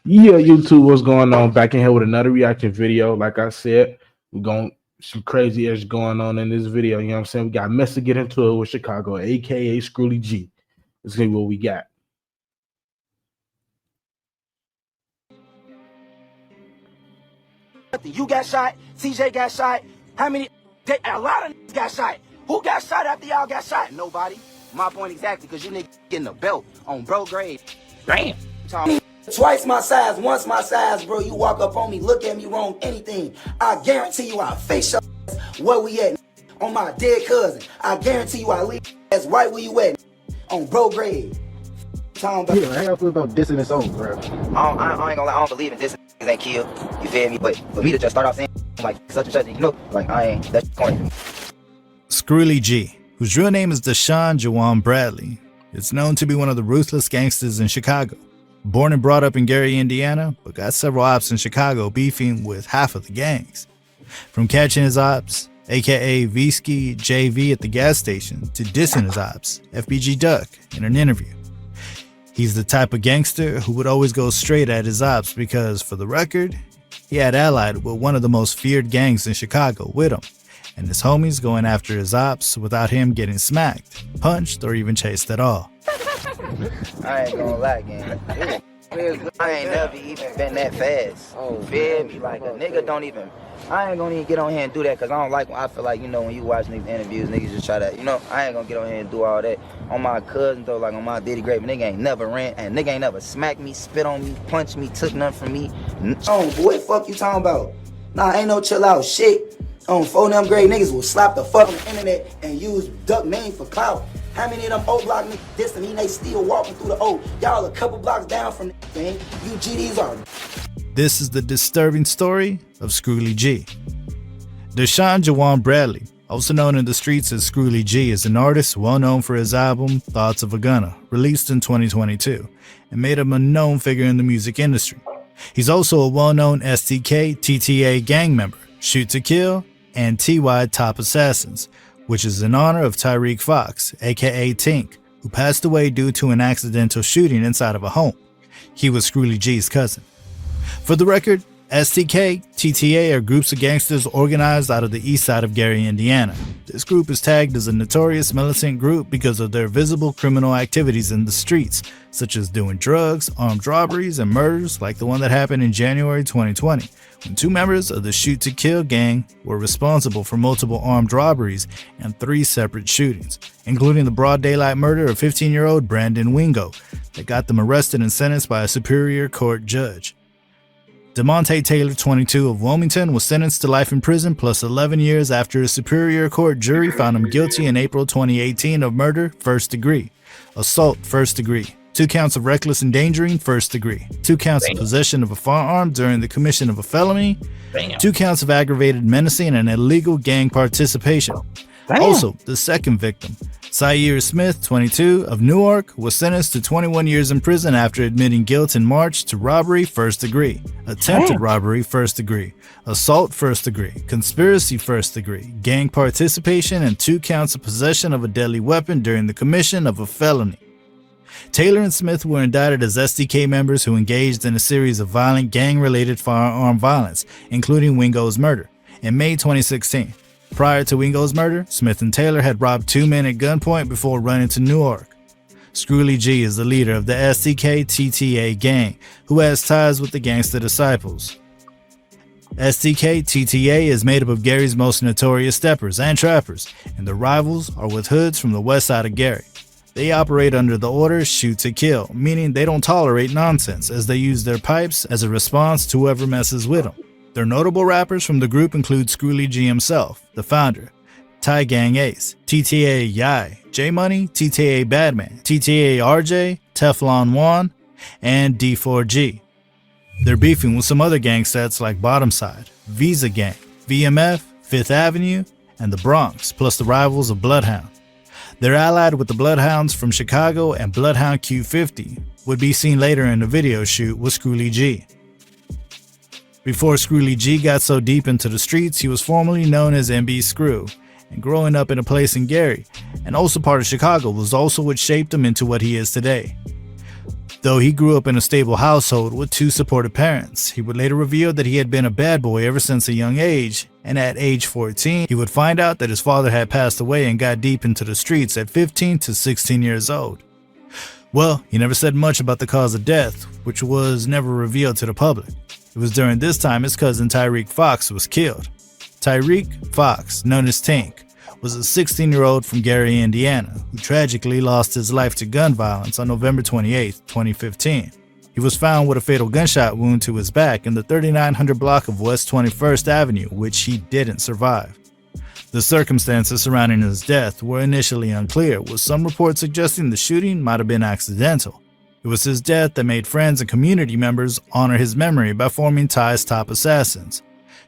Yeah, YouTube, what's going on? Back in here with another reaction video. Like I said, we're going some crazy ass going on in this video. You know what I'm saying? We got mess to get into it with Chicago, aka Scrooly G. Let's see what we got. You got shot, CJ got shot. How many? A lot of got shot. Who got shot after y'all got shot? Nobody. My point exactly, because you niggas getting a belt on bro grade. Damn. Twice my size, once my size, bro. You walk up on me, look at me wrong, anything. I guarantee you I'll face your ass where we at on my dead cousin. I guarantee you I'll leave ass right where you at on bro grade. Yeah, how y'all feel about dissing this song, bro? I ain't gonna lie, I don't believe in this ain't kill. You feel me? But for me to just start off saying like such and such, you know, like I ain't, that's corny. Scrooly G, whose real name is Deshaun Jawan Bradley, is known to be one of the ruthless gangsters in Chicago. Born and brought up in Gary, Indiana, but got several ops in Chicago beefing with half of the gangs. From catching his ops, aka V-Ski JV at the gas station, to dissing his ops, FBG Duck, in an interview. He's the type of gangster who would always go straight at his ops because, for the record, he had allied with one of the most feared gangs in Chicago with him, and his homies going after his ops without him getting smacked, punched, or even chased at all. I ain't gonna lie, gang. I ain't never even been that fast. You feel me? Like a nigga don't even. I ain't gonna even get on here and do that because I don't like. I feel like, you know, when you watch these interviews, niggas just try to, you know, I ain't gonna get on here and do all that. On my cousin though, like on my Diddy Grape, nigga ain't never ran, and nigga ain't never smacked me, spit on me, punched me, took nothing from me. Oh boy, fuck you talking about? Nah, ain't no chill out shit. On 4 them grade niggas will slap the fuck on the internet and use Duck name for clout. How many of them O block niggas dissing me, they still walking through the O? Y'all a couple blocks down from the thing. You GDs are. This is the disturbing story of Scrooly G. Deshaun Jawan Bradley, also known in the streets as Scrooly G, is an artist well known for his album Thoughts of a Gunna, released in 2022, and made him a known figure in the music industry. He's also a well-known STK TTA gang member, Shoot to Kill, and TY Top Assassins, which is in honor of Tyreek Fox, aka Tink, who passed away due to an accidental shooting inside of a home. He was Scrooly G's cousin. For the record, STK, TTA are groups of gangsters organized out of the east side of Gary, Indiana. This group is tagged as a notorious militant group because of their visible criminal activities in the streets, such as doing drugs, armed robberies, and murders like the one that happened in January 2020, when 2 members of the Shoot to Kill gang were responsible for multiple armed robberies and 3 separate shootings, including the broad daylight murder of 15-year-old Brandon Wingo that got them arrested and sentenced by a Superior Court judge. DeMonte Taylor, 22, of Wilmington, was sentenced to life in prison plus 11 years after a Superior Court jury found him guilty in April 2018 of murder, first degree, assault, first degree, 2 counts of reckless endangering, first degree, 2 counts of possession of a firearm during the commission of a felony, 2 counts of aggravated menacing and illegal gang participation. Also, the second victim, Zaire Smith, 22, of Newark, was sentenced to 21 years in prison after admitting guilt in March to robbery, first degree, attempted robbery, first degree, assault, first degree, conspiracy, first degree, gang participation, and 2 counts of possession of a deadly weapon during the commission of a felony. Taylor and Smith were indicted as SDK members who engaged in a series of violent gang-related firearm violence, including Wingo's murder, in May 2016. Prior to Wingo's murder, Smith and Taylor had robbed 2 men at gunpoint before running to Newark. Scrooly G is the leader of the STK TTA gang, who has ties with the Gangsta Disciples. STK TTA is made up of Gary's most notorious steppers and trappers, and their rivals are with hoods from the west side of Gary. They operate under the order Shoot to Kill, meaning they don't tolerate nonsense, as they use their pipes as a response to whoever messes with them. Their notable rappers from the group include Scrooly G himself, the founder, Ty Gang Ace, TTA Yai, J Money, TTA Badman, TTA RJ, Teflon Juan, and D4G. They're beefing with some other gang sets like Bottomside, Visa Gang, VMF, Fifth Avenue, and the Bronx, plus the rivals of Bloodhound. They're allied with the Bloodhounds from Chicago, and Bloodhound Q50 would be seen later in the video shoot with Scrooly G. Before Scrooly G got so deep into the streets, he was formerly known as MB Screw, and growing up in a place in Gary, and also part of Chicago, was also what shaped him into what he is today. Though he grew up in a stable household with 2 supportive parents, he would later reveal that he had been a bad boy ever since a young age, and at age 14, he would find out that his father had passed away and got deep into the streets at 15 to 16 years old. Well, he never said much about the cause of death, which was never revealed to the public. It was during this time his cousin Tyreek Fox was killed. Tyreek Fox, known as Tank, was a 16-year-old from Gary, Indiana, who tragically lost his life to gun violence on November 28, 2015. He was found with a fatal gunshot wound to his back in the 3900 block of West 21st Avenue, which he didn't survive. The circumstances surrounding his death were initially unclear, with some reports suggesting the shooting might have been accidental. It was his death that made friends and community members honor his memory by forming Ty's Top Assassins,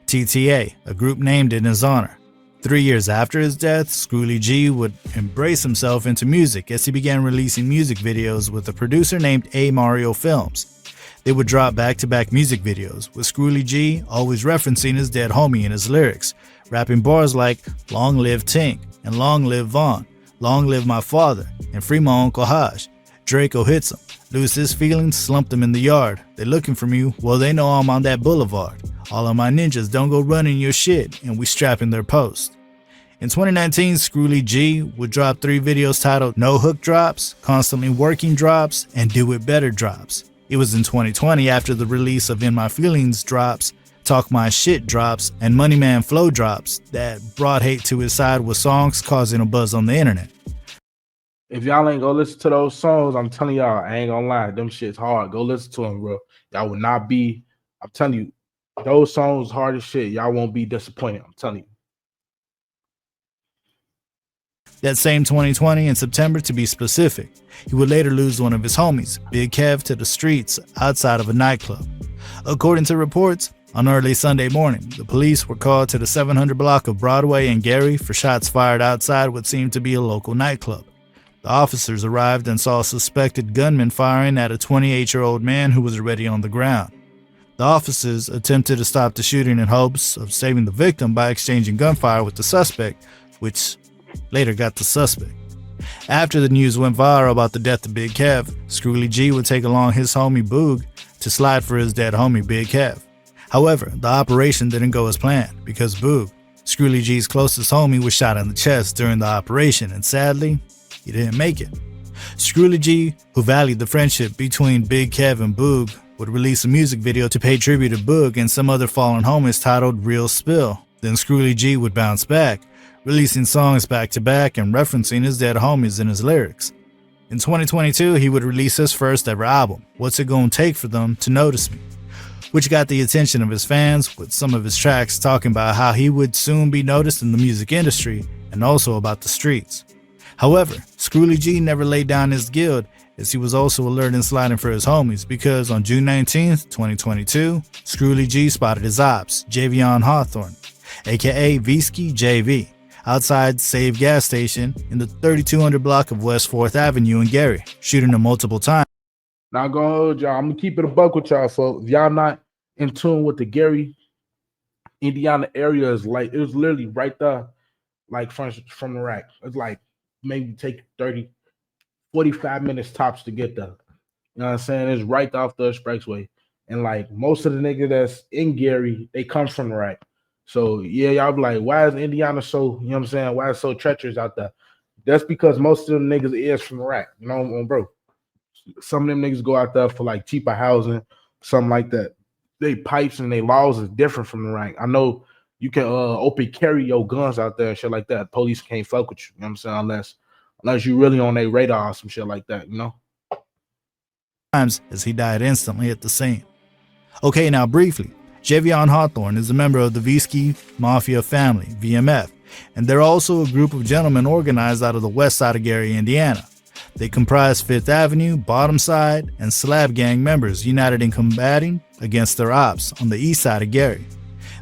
TTA, a group named in his honor. 3 years after his death, Schoolly G would embrace himself into music as he began releasing music videos with a producer named A. Mario Films. They would drop back-to-back music videos, with Schoolly G always referencing his dead homie in his lyrics, rapping bars like "Long live Tink" and "Long live Vaughn," "Long live my father," and "Free my Uncle Haj." Draco hits him, lose his feelings, slumped him in the yard. They looking for me, well they know I'm on that boulevard. All of my ninjas don't go running your shit, and we strapping their post. In 2019, Schoolly G would drop 3 videos titled No Hook Drops, Constantly Working Drops, and Do It Better Drops. It was in 2020, after the release of In My Feelings Drops, Talk My Shit Drops, and Money Man Flow Drops, that brought hate to his side with songs causing a buzz on the internet. If y'all ain't go listen to those songs, I'm telling y'all, I ain't gonna lie, them shit's hard. Go listen to them, bro. Y'all will not be, I'm telling you, those songs hard as shit. Y'all won't be disappointed. I'm telling you. That same 2020, in September to be specific, he would later lose one of his homies, Big Kev, to the streets outside of a nightclub. According to reports, on early Sunday morning, the police were called to the 700 block of Broadway in Gary for shots fired outside what seemed to be a local nightclub. The officers arrived and saw a suspected gunman firing at a 28-year-old man who was already on the ground. The officers attempted to stop the shooting in hopes of saving the victim by exchanging gunfire with the suspect, which later got the suspect. After the news went viral about the death of Big Kev, Schoolly G would take along his homie Boog to slide for his dead homie Big Kev. However, the operation didn't go as planned because Boog, Schoolly G's closest homie, was shot in the chest during the operation, and sadly, he didn't make it. Schoolly G, who valued the friendship between Big Kev and Boog, would release a music video to pay tribute to Boog and some other fallen homies titled Real Spill. Then Schoolly G would bounce back, releasing songs back-to-back and referencing his dead homies in his lyrics. In 2022, he would release his first ever album, What's It Gonna Take for Them to Notice Me, which got the attention of his fans, with some of his tracks talking about how he would soon be noticed in the music industry and also about the streets. However, Schoolly G never laid down his guild, as he was also alert and sliding for his homies, because on June 19th, 2022, Schoolly G spotted his ops, Javion Hawthorne, aka Visky JV, outside Save gas station in the 3200 block of West 4th Avenue in Gary, shooting him multiple times. Now go hold y'all. I'm gonna keep it a buck with y'all, folks. If y'all not in tune with the Gary, Indiana area, is like, it was literally right there, like from the rack. It's like maybe take 30, 45 minutes tops to get there. You know what I'm saying? It's right off the expressway. And like most of the niggas that's in Gary, they come from the rack. So yeah, y'all be like, why is Indiana so, you know what I'm saying? Why is it so treacherous out there? That's because most of them niggas is from the rack, you know, bro. Some of them niggas go out there for like cheaper housing, something like that. They pipes and they laws is different from the rack. I know you can open carry your guns out there and shit like that. Police can't fuck with you, you know what I'm saying? Unless you really on their radar or some shit like that, you know? Times as he died instantly at the scene. Okay, now briefly, Javion Hawthorne is a member of the Visky Mafia family, VMF, and they're also a group of gentlemen organized out of the west side of Gary, Indiana. They comprise 5th Avenue, Bottom Side, and Slab Gang members united in combating against their ops on the east side of Gary.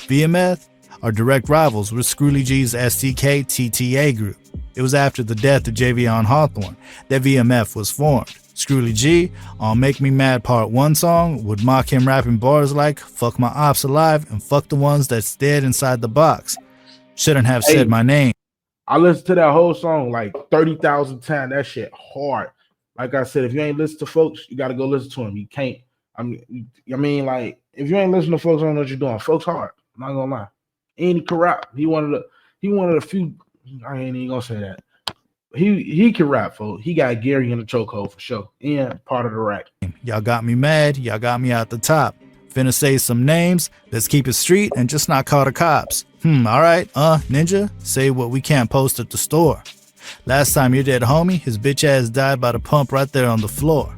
VMF are direct rivals with Schoolly G's STK TTA group. It was after the death of Javion Hawthorne that VMF was formed. Schoolly G, on Make Me Mad Part 1 song, would mock him rapping bars like, fuck my ops alive and fuck the ones that's dead inside the box. Shouldn't have said my name. I listened to that whole song like 30,000 times. That shit hard. Like I said, if you ain't listen to folks, you got to go listen to them. You can't. I mean, like if you ain't listening to folks, I don't know what you're doing. Folks hard. I'm not gonna lie. Ain't corrupt. He one of the few. I ain't even gonna say that. He can rap, folks. He got Gary in the chokehold for sure. And part of the rack. Y'all got me mad. Y'all got me out the top. Finna say some names. Let's keep it street and just not call the cops. All right. Ninja, say what we can't post at the store. Last time your dead homie, his bitch ass died by the pump right there on the floor.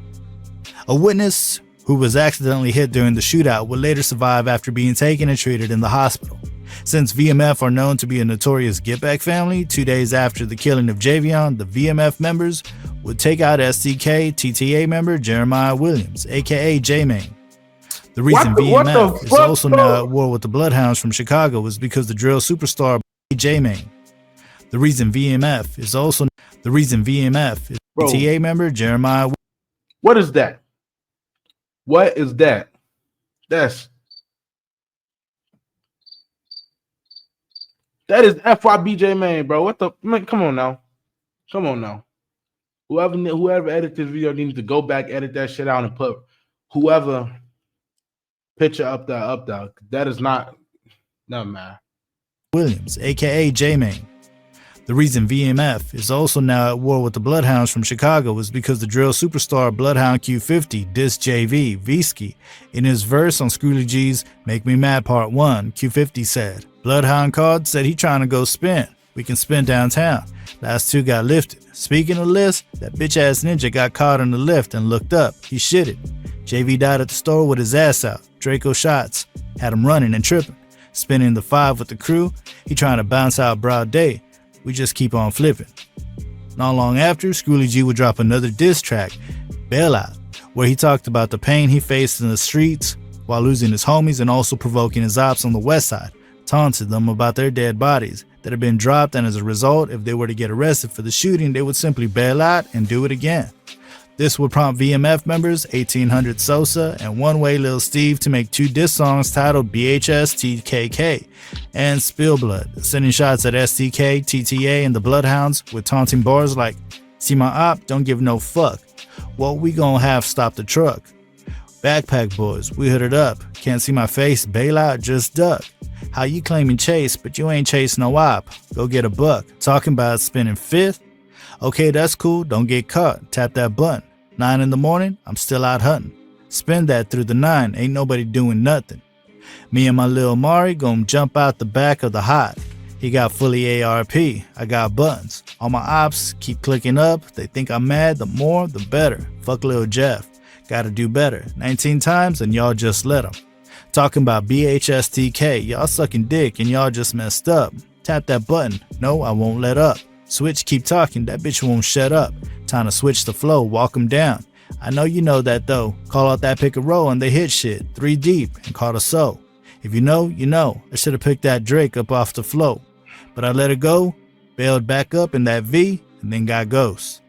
A witness who was accidentally hit during the shootout would later survive after being taken and treated in the hospital. Since VMF are known to be a notorious get-back family, 2 days after the killing of Javion, the VMF members would take out STK TTA member Jeremiah Williams, aka J-Mane. The reason VMF is also now at war with the Bloodhounds from Chicago is because the drill superstar J-Mane. The reason VMF is TTA member Jeremiah. What is that? What is that? That is FYBJ man, bro. What the man? Come on now. Whoever edited this video needs to go back, edit that shit out, and put whoever picture up there. That is not man. Williams, aka J-Mane. The reason VMF is also now at war with the Bloodhounds from Chicago is because the drill superstar Bloodhound Q50 dissed JV Visky in his verse on Schoolly G's Make Me Mad Part 1. Q50 said, Bloodhound called, said he trying to go spin. We can spin downtown. Last two got lifted. Speaking of lifts, that bitch ass ninja got caught in the lift and looked up. He shitted. JV died at the store with his ass out. Draco shots had him running and tripping. Spinning the 5 with the crew. He trying to bounce out broad day. We just keep on flipping. Not long after, Schoolly G would drop another diss track, Bailout, where he talked about the pain he faced in the streets while losing his homies and also provoking his ops on the west side, taunted them about their dead bodies that had been dropped, and as a result, if they were to get arrested for the shooting, they would simply bail out and do it again. This would prompt VMF members 1800 Sosa and One Way Lil Steve to make 2 diss songs titled BHS TKK and Spill Blood, sending shots at STK, TTA, and the Bloodhounds with taunting bars like, see my op, don't give no fuck. What we gon' have stop the truck? Backpack boys, we hooded up. Can't see my face, bail out, just duck. How you claiming chase, but you ain't chase no op. Go get a buck. Talking about spinning 5th? Okay, that's cool, don't get caught. Tap that button. 9 in the morning, I'm still out hunting. Spin that through the 9, ain't nobody doing nothing. Me and my lil Mari gon' jump out the back of the hot. He got fully ARP, I got buttons. All my ops keep clicking up, they think I'm mad, the more, the better. Fuck Lil Jeff, gotta do better. 19 times and y'all just let him. Talking about BHSTK, y'all sucking dick and y'all just messed up. Tap that button, no I won't let up. Switch, keep talking, that bitch won't shut up. Time to switch the flow, walk him down. I know you know that though. Call out that pick and roll and they hit shit. 3 deep and caught a so. If you know, you know. I should have picked that Drake up off the flow. But I let it go, bailed back up in that V, and then got ghost.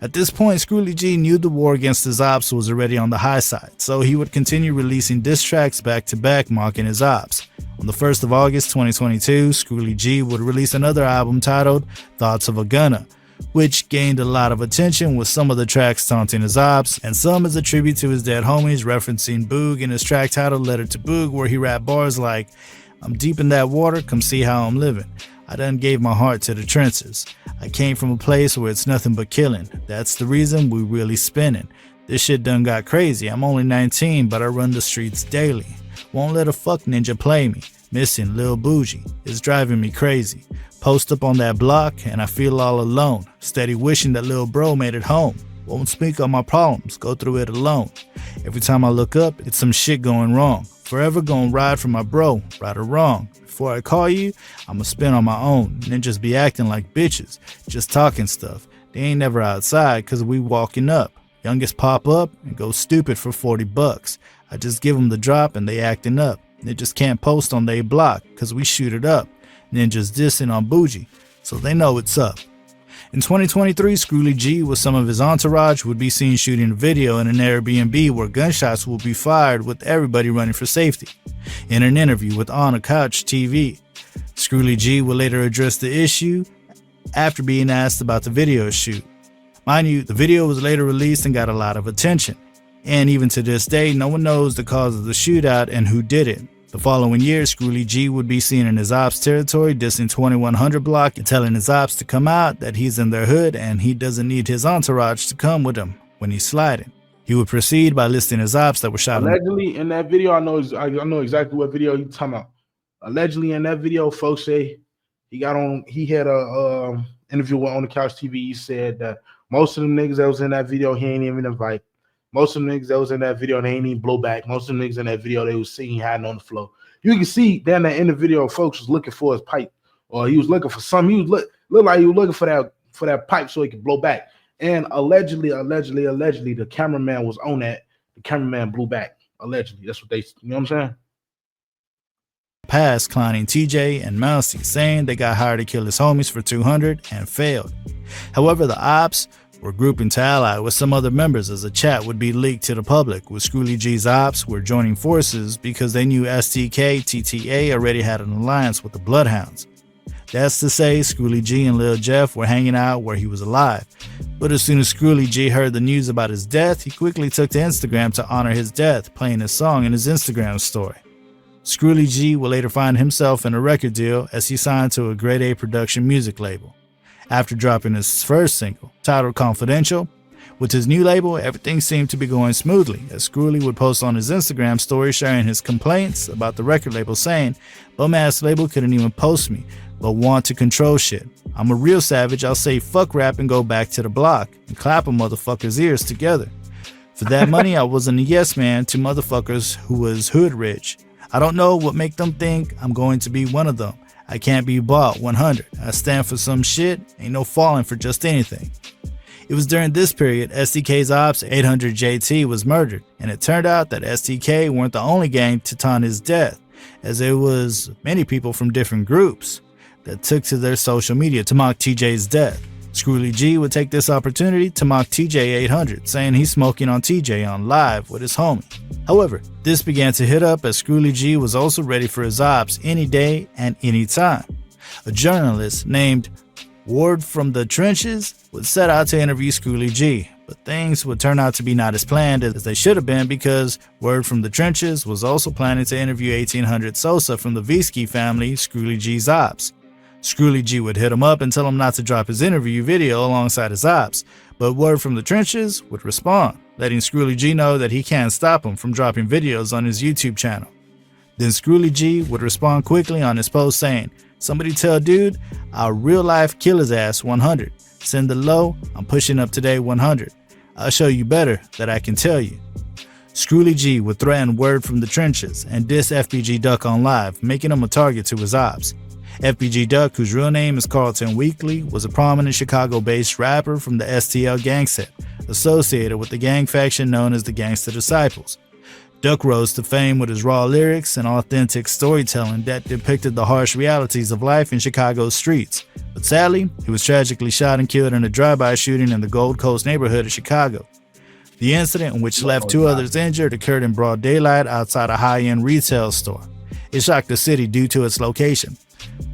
At this point, Schoolly G knew the war against his ops was already on the high side, so he would continue releasing diss tracks back to back mocking his ops. On the 1st of August 2022, Schoolly G would release another album titled Thoughts of a Gunna, which gained a lot of attention with some of the tracks taunting his ops, and some as a tribute to his dead homies, referencing Boog in his track titled Letter to Boog, where he rapped bars like, I'm deep in that water, come see how I'm living. I done gave my heart to the trenches. I came from a place where it's nothing but killing. That's the reason we really spinning. This shit done got crazy. I'm only 19, but I run the streets daily. Won't let a fuck ninja play me. Missing Lil Bougie. It's driving me crazy. Post up on that block and I feel all alone. Steady wishing that Lil Bro made it home. Won't speak on my problems, go through it alone. Every time I look up, it's some shit going wrong. Forever gonna ride for my bro, right or wrong. Before I call you, I'ma spin on my own. Ninjas be acting like bitches, just talking stuff. They ain't never outside cause we walking up. Youngest pop up and go stupid for 40 bucks. I just give them the drop and they acting up. Ninjas can't post on they block cause we shoot it up. Ninjas dissing on Bougie, so they know it's up. In 2023, Schoolly G with some of his entourage would be seen shooting a video in an Airbnb where gunshots will be fired with everybody running for safety. In an interview with On a Couch TV, Schoolly G will later address the issue after being asked about the video shoot. Mind you, the video was later released and got a lot of attention. And even to this day, no one knows the cause of the shootout and who did it. The following year, Schooly G would be seen in his ops territory dissing 2100 Block and telling his ops to come out, that he's in their hood and he doesn't need his entourage to come with him when he's sliding. He would proceed by listing his ops that were shot. Allegedly, in that video, I know exactly what video you're talking about. Allegedly, in that video, folks say he had a interview with On the Couch TV. He said that most of them niggas that was in that video, he ain't even invite. Most of them niggas that was in that video, they ain't even blow back. Most of them niggas in that video, they was singing hiding on the floor. You can see down there in the video, folks was looking for his pipe, or he was looking for something. He was look like he was looking for that pipe so he could blow back. And allegedly, the cameraman was on that. The cameraman blew back. Allegedly, that's what they. You know what I'm saying? Past clowning TJ and Mousy, saying they got hired to kill his homies for 200 and failed. However, the ops were grouping to ally with some other members as a chat would be leaked to the public, with Schooly G's ops were joining forces because they knew STK TTA already had an alliance with the Bloodhounds. That's to say, Schooly G and Lil Jeff were hanging out where he was alive. But as soon as Schooly G heard the news about his death, he quickly took to Instagram to honor his death, playing his song in his Instagram story. Schooly G would later find himself in a record deal as he signed to a Grade A production music label. After dropping his first single, titled Confidential, with his new label, everything seemed to be going smoothly, as Schooly would post on his Instagram story sharing his complaints about the record label, saying, "Bum-ass label couldn't even post me, but want to control shit. I'm a real savage, I'll say fuck rap and go back to the block and clap a motherfucker's ears together. For that money, I wasn't a yes man to motherfuckers who was hood rich. I don't know what make them think I'm going to be one of them. I can't be bought 100. I stand for some shit, ain't no falling for just anything." It was during this period STK's ops 800 JT was murdered, and it turned out that STK weren't the only gang to taunt his death, as there was many people from different groups that took to their social media to mock TJ's death. Schooly G would take this opportunity to mock TJ 800, saying he's smoking on TJ on live with his homie. However, this began to hit up as Schooly G was also ready for his ops any day and any time. A journalist named Ward from the Trenches would set out to interview Schooly G, but things would turn out to be not as planned as they should have been, because Word from the Trenches was also planning to interview 1800 Sosa from the Visky family, Schooly G's ops. Schooly G would hit him up and tell him not to drop his interview video alongside his ops, but Word from the Trenches would respond, letting Schooly G know that he can't stop him from dropping videos on his YouTube channel. Then Schooly G would respond quickly on his post saying, "Somebody tell dude, I'll real life kill his ass 100. Send the low, I'm pushing up today 100. I'll show you better that I can tell you." Schooly G would threaten Word from the Trenches and diss FBG Duck on live, making him a target to his ops. FBG Duck, whose real name is Carlton Weekly, was a prominent Chicago-based rapper from the STL gang set, associated with the gang faction known as the Gangsta Disciples. Duck rose to fame with his raw lyrics and authentic storytelling that depicted the harsh realities of life in Chicago's streets. But sadly, he was tragically shot and killed in a drive-by shooting in the Gold Coast neighborhood of Chicago. The incident, which left 2 others injured, occurred in broad daylight outside a high-end retail store. It shocked the city due to its location,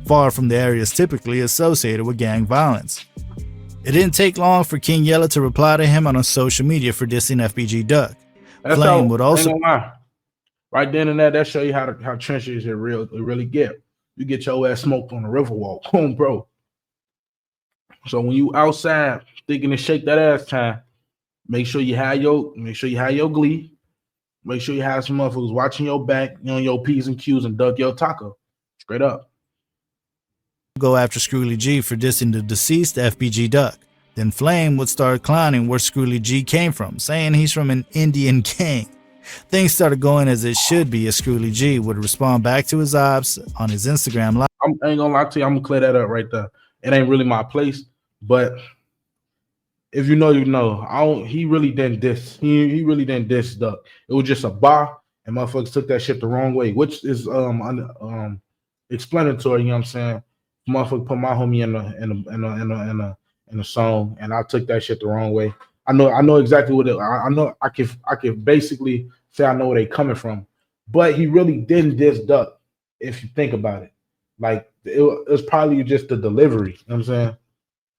far from the areas typically associated with gang violence. It didn't take long for King Yella to reply to him on social media for dissing FBG Duck. Flame would also, right then and there, that show you how trenches it really get. You get your ass smoked on the Riverwalk, home, bro. So when you outside thinking to shake that ass time, make sure you have your glee. Make sure you have some motherfuckers watching your back, you know, your P's and Q's, and duck your taco. Straight up. Go after Schooly G for dissing the deceased FBG Duck. Then Flame would start clowning where Schooly G came from, saying he's from an Indian gang. Things started going as it should be, as Schooly G would respond back to his ops on his Instagram live. I ain't gonna lie to you, I'm gonna clear that up right there. It ain't really my place, but if you know, you know. He really didn't diss. He really didn't diss Duck. It was just a bar, and motherfuckers took that shit the wrong way, which is explanatory. You know what I'm saying? Motherfucker put my homie in a song, and I took that shit the wrong way. I know exactly what it. I know I can basically say I know where they coming from, but he really didn't diss Duck. If you think about it, like it was probably just the delivery. You know what I'm saying?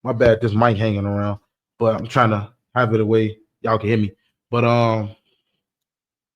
My bad. This mic hanging around. but I'm trying to have it a way y'all can hear me. But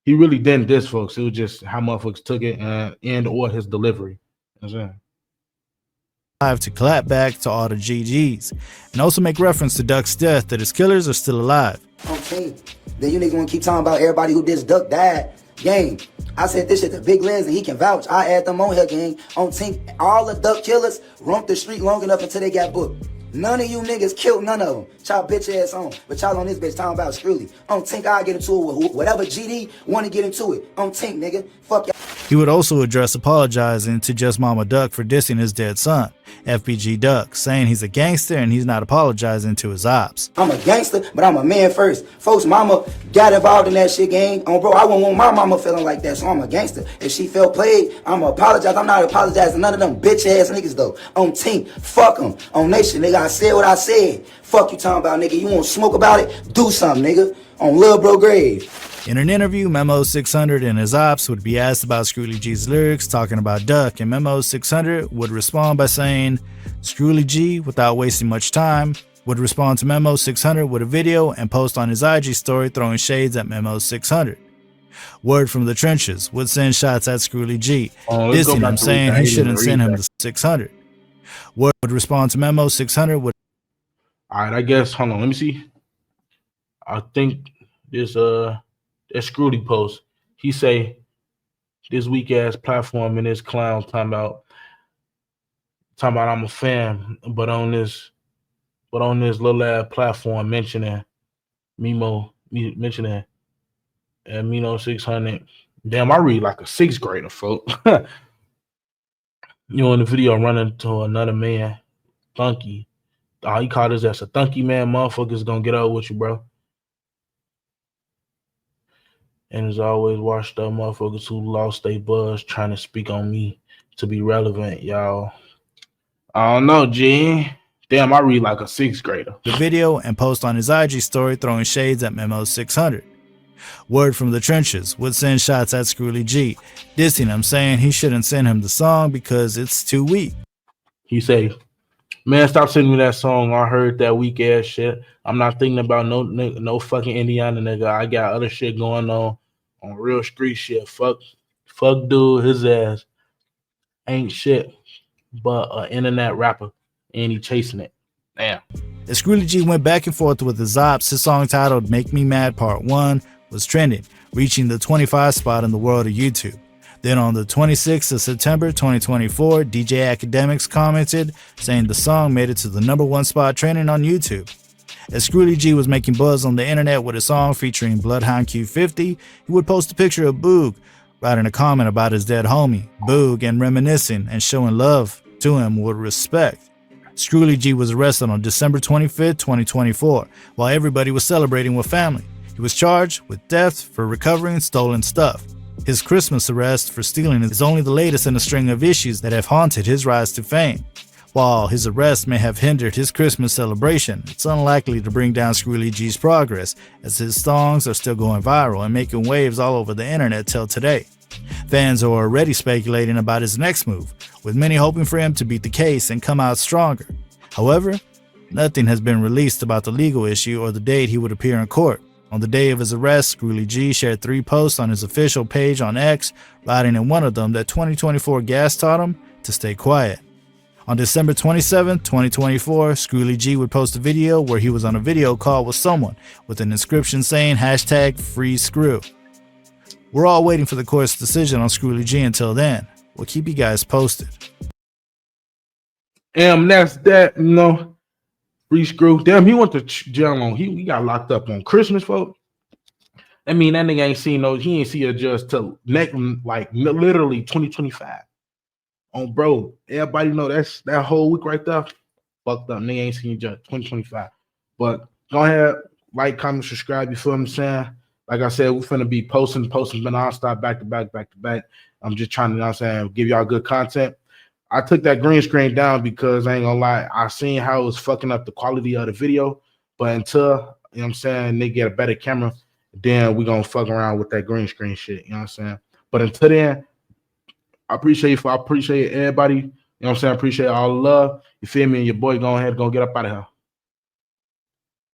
he really didn't diss folks. It was just how motherfuckers took it and or his delivery. You know what I'm saying? To clap back to all the GGs and also make reference to Duck's death that his killers are still alive. On team. Then you niggas wanna keep talking about everybody who did Duck died. Gang. I said this shit to Big Lens and he can vouch. I add them on here, gang. On team. All the Duck killers roamed the street long enough until they got booked. None of you niggas killed none of them. Y'all bitch ass on. But y'all on this bitch talking about Screwly. On Tink, I'll get into it with whatever GD want to get into it. On Tink, nigga. Fuck y'all. He would also address apologizing to Just Mama Duck for dissing his dead son, FBG Duck, saying he's a gangster and he's not apologizing to his ops. I'm a gangster, but I'm a man first. Folks, mama got involved in that shit, gang. Bro, I wouldn't want my mama feeling like that, so I'm a gangster. If she felt played, I'ma apologize. I'm not apologizing to none of them bitch ass niggas, though. On Tink, fuck them. On Nation, nigga, I said what I said. Fuck you talking about, nigga. You want to smoke about it? Do something, nigga. On Lil Bro grave. In an interview, Memo 600 and his ops would be asked about Screwly G's lyrics talking about Duck, and Memo 600 would respond by saying, Screwly G, without wasting much time, would respond to Memo 600 with a video and post on his IG story throwing shades at Memo 600. Word from the trenches would send shots at Screwly G, dissing him, saying he shouldn't send him to 600. Word would respond to Memo 600 with, all right, I guess, hold on, let me see. I think this that Screwly post, he say this weak ass platform and this clown talking about I'm a fan, but on this little ass platform mentioning Memo 600. Damn, I read like a 6th grader, folks. You know, in the video running to another man, Thunky. He called his ass a Thunky man. Motherfuckers gonna get out with you, bro. And as always, washed up motherfuckers who lost their buzz trying to speak on me to be relevant, y'all. I don't know, G. Damn, I read like a 6th grader. The video and post on his IG story throwing shades at Memo 600. Word from the trenches would send shots at Screwly G, dissing him, saying he shouldn't send him the song because it's too weak. He say, man, stop sending me that song. I heard that weak ass shit. I'm not thinking about no fucking Indiana nigga. I got other shit going on real street shit. Fuck dude, his ass ain't shit but an internet rapper, and he chasing it. Damn. As Screwly G went back and forth with his ops, his song titled Make Me Mad Part 1 was trending, reaching the 25 spot in the world of YouTube. Then on the 26th of September 2024, DJ Academics commented saying the song made it to the #1 spot trending on YouTube. As Screwly G was making buzz on the internet with a song featuring Bloodhound Q50, he would post a picture of Boog, writing a comment about his dead homie, Boog, and reminiscing and showing love to him with respect. Screwly G was arrested on December 25th, 2024, while everybody was celebrating with family. He was charged with theft for recovering stolen stuff. His Christmas arrest for stealing is only the latest in a string of issues that have haunted his rise to fame. While his arrest may have hindered his Christmas celebration, it's unlikely to bring down Screwly G's progress, as his songs are still going viral and making waves all over the internet till today. Fans are already speculating about his next move, with many hoping for him to beat the case and come out stronger. However, nothing has been released about the legal issue or the date he would appear in court. On the day of his arrest, Screwly G shared 3 posts on his official page on X, writing in one of them that 2024 gas taught him to stay quiet. On December 27, 2024, Screwly G would post a video where he was on a video call with someone with an inscription saying #FreeScrew. We're all waiting for the court's decision on Screwly G. Until then, we'll keep you guys posted. That's that, you know. Free Screw. Damn, he went to jail on. He got locked up on Christmas, folks. I mean, that nigga ain't seen he ain't see a judge till literally 2025. On bro, everybody know that's that whole week right there. Fucked up. Nigga ain't seen a judge 2025. But go ahead, like, comment, subscribe. You feel what I'm saying? Like I said, we're finna be posting non-stop, back to back. I'm just trying to, you know what I'm saying, give y'all good content. I took that green screen down because I ain't gonna lie, I seen how it was fucking up the quality of the video. But until, you know what I'm saying, they get a better camera, then we gonna fuck around with that green screen shit. You know what I'm saying? But until then, I appreciate everybody. You know what I'm saying? I appreciate all the love. You feel me? And your boy go ahead, gonna get up out of here.